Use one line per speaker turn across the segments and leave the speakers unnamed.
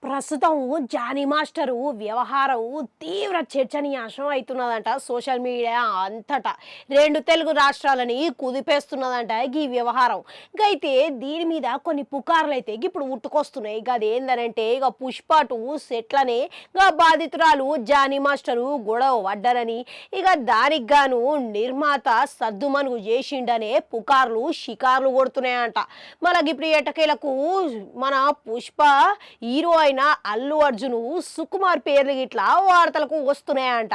ప్రస్తుతం Johnny master వ్యవహారం తీవ్ర చర్చనీయాంశం అవుతున్నదంట సోషల్ మీడియా అంతటా. రెండు తెలుగు రాష్ట్రాలని కుదిపేస్తున్నదంట ఈ వ్యవహారం. అయితే దీని మీద కొన్ని పుకార్లు అయితే ఇప్పుడు ఉట్టుకొస్తున్నాయి. అదేందనంటే ఇక పుష్ప 2 సెట్లనే బాధితురాలు జానీ మాస్టరు గొడవ పడ్డారని, ఇక దానికి గాను నిర్మాత సద్దుమనుగు చేసిండనే పుకార్లు షికార్లు కొడుతున్నాయంట. మనకి ఇప్పుడు ఎటకేలకు మన పుష్ప హీరో అయిన అల్లు అర్జున్ సుకుమార్ పేర్లు ఇట్లా వార్తలకు వస్తున్నాయంట.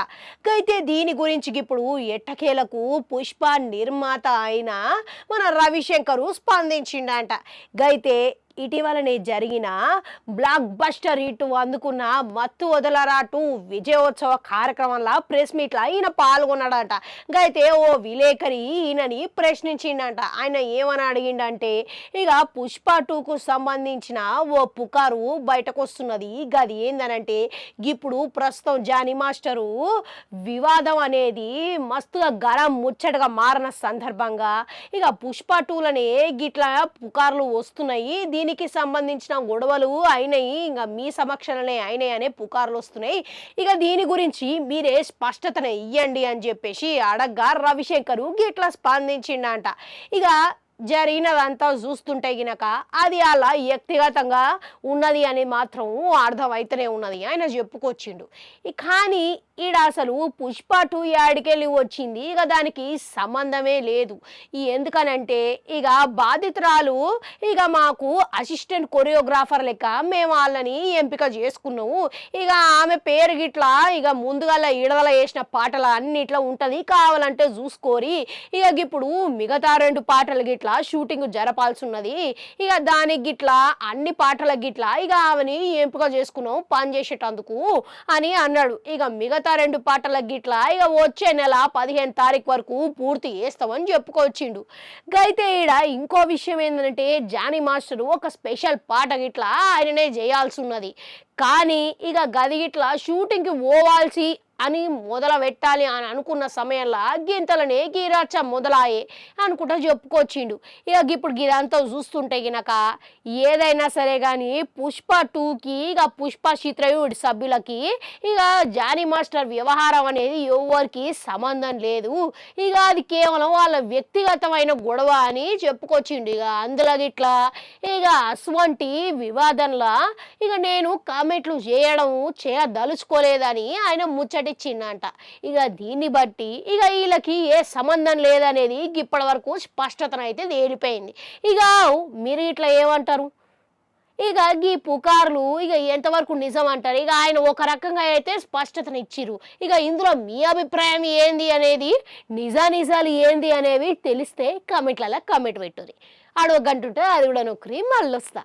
అయితే దీని గురించి ఇప్పుడు ఎట్టకేలకు పుష్ప నిర్మాత అయిన మన రవిశంకర్ స్పందించిండంట. అయితే ఇటీవలనే జరిగిన బ్లాక్ బస్టర్ హిట్ అందుకున్న మత్తు వదలరా 2 విజయోత్సవ కార్యక్రమంలో ప్రెస్ మీట్లో ఈయన పాల్గొన్నాడంట. అయితే ఓ విలేకరి ఈయనని ప్రశ్నించిండంట. ఆయన ఏమని అడిగిండంటే, ఇక పుష్ప 2కు సంబంధించిన ఓ పుకారు బయటకు వస్తున్నది. గది ఏందనంటే, ఇప్పుడు ప్రస్తుతం జానీ మాస్టరు వివాదం అనేది మస్తుగా గరం ముచ్చటగా మారిన సందర్భంగా ఇక పుష్ప 2లనే గిట్లా పుకార్లు వస్తున్నాయి, దీనికి సంబంధించిన గొడవలు అయినాయి, ఇంకా మీ సమక్షంలోనే అయినాయి అనే పుకార్లు వస్తున్నాయి. ఇక దీని గురించి మీరే స్పష్టతను ఇయ్యండి అని చెప్పేసి అడగ్గా రవిశంకర్ గిట్లా స్పందించిండంట. ఇక జరిగినదంతా చూస్తుంటే గినక అది అలా వ్యక్తిగతంగా ఉన్నది అని మాత్రం అర్థమైతేనే ఉన్నది ఆయన చెప్పుకొచ్చిండు. కానీ ఈడ అసలు పుష్ప 2 యాడికెళ్ళి వచ్చింది, ఇక దానికి సంబంధమే లేదు. ఎందుకనంటే ఇక బాధితురాలు ఇక మాకు అసిస్టెంట్ కొరియోగ్రాఫర్ లెక్క మేము వాళ్ళని ఎంపిక చేసుకున్నాము. ఇక ఆమె పేరు గిట్లా ఇక ముందుగా ఇడదల వేసిన పాటలు అన్నిట్లా ఉంటుంది, కావాలంటే చూసుకోరి. ఇక ఇప్పుడు మిగతా 2 పాటలు గిట్లా షూటింగ్ జరపాల్సి ఉన్నది, ఇక దానికి గిట్లా అన్ని పాటల గిట్లా ఇక ఆమెని ఎంపిక చేసుకున్నాం పని చేసేటందుకు అని అన్నాడు. ఇక మిగతా 2 పాటల గిట్లా ఇక వచ్చే నెల 15 తారీఖు వరకు పూర్తి చేస్తామని చెప్పుకొచ్చిండు. అయితే ఈడ ఇంకో విషయం ఏంటంటే, జానీ మాస్టర్ ఒక స్పెషల్ పాట గిట్లా ఆయననే చేయాల్సి ఉన్నది. కానీ ఇక గది గిట్లా షూటింగ్కి పోవాల్సి అని మొదలు పెట్టాలి అని అనుకున్న సమయంలో గింతలనే గీరాచ మొదలాయే అనుకుంటా చెప్పుకొచ్చిండు. ఇక ఇప్పుడు ఇదంతా చూస్తుంటే గినక ఏదైనా సరే కానీ పుష్ప 2కి ఇక పుష్ప చిత్రయూనిట్ సభ్యులకి ఇక జానీ మాస్టర్ వ్యవహారం అనేది ఎవరికి సంబంధం లేదు, ఇక అది కేవలం వాళ్ళ వ్యక్తిగతమైన గొడవ అని చెప్పుకొచ్చిండు. ఇక అందులో ఇట్లా ఇక అటువంటి వివాదంలో ఇక నేను కామెంట్లు చేయదలుచుకోలేదని ఆయన ముచ్చటిచ్చిండంట. ఇక దీన్ని బట్టి ఇక వీళ్ళకి ఏ సంబంధం లేదనేది ఇప్పటి వరకు స్పష్టతనైతే తేలిపోయింది. ఇక మీరు ఇట్లా ఏమంటారు? ఇక ఈ పుకార్లు ఇక ఎంతవరకు నిజం అంటారు? ఇక ఆయన ఒక రకంగా అయితే స్పష్టతను ఇచ్చిర్రు. ఇక ఇందులో మీ అభిప్రాయం ఏంది అనేది, నిజాలు ఏంది అనేవి తెలిస్తే కామెంట్లలో కామెంట్ పెట్టుర్రి. ఆడో గంట ఉంటుంది, అది కూడా నొక్కరి మళ్ళొస్తా.